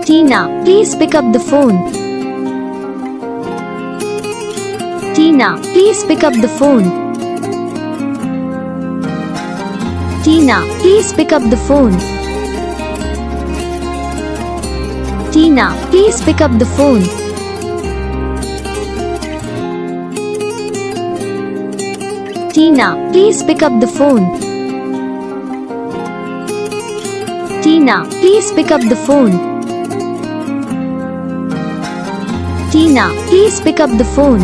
Teena, please pick up the phone. Teena, please pick up the phone. Teena, please pick up the phone. Teena, please pick up the phone. Teena, please pick up the phone. Teena, please pick up the phone. Teena, please pick up the phone.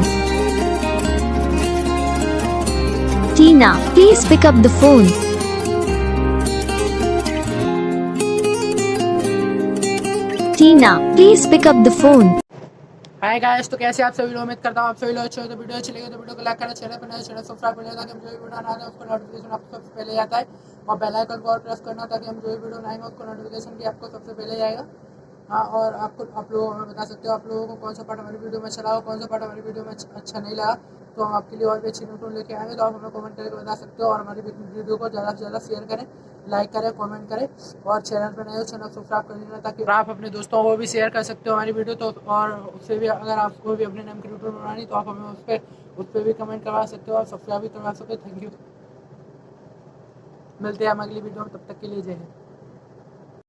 Teena, please pick up the phone. Teena, please pick up the phone. Hi guys, तो कैसे आप सभी लोग, उम्मीद करता हूँ आप सभी लोग अच्छे हो। तो वीडियो अच्छी लगी तो वीडियो को लाइक करना, चैनल पर नए चैनल सब्सक्राइब करना ताकि हम जो भी वीडियो आना है उसको नोटिफिकेशन आपको सबसे पहले आता है, और बेल आइकन को और प्रेस करना ताकि हम जो भी वीडियो बनाएंगे उसको नोटिफिकेशन भी आपको सबसे पहले आएगा। हाँ, और आप लोग हमें बता सकते हो आप लोगों को कौन सा पार्ट हमारी वीडियो में अच्छा लगा, कौन सा पार्ट हमारी वीडियो में अच्छा नहीं लगा। तो हम आपके लिए और भी अच्छी वीडियो लेके आएंगे, तो आप हमें कमेंट करके बता सकते हो। और हमारी वीडियो को ज़्यादा से ज़्यादा शेयर करें, लाइक करें, कमेंट करें, और चैनल पर नए हो चैनल सब्सक्राइब कर लेना ताकि आप अपने दोस्तों को भी शेयर कर सकते हो हमारी वीडियो। तो और उससे भी अगर आपको भी अपने नाम की वीडियो बनानी तो आप हमें उस पर भी कमेंट करवा सकते हो और सब्सक्राइब भी करवा सकते हो। थैंक यू, मिलते हैं हम अगली वीडियो में, तब तक के लिए जय हिंद।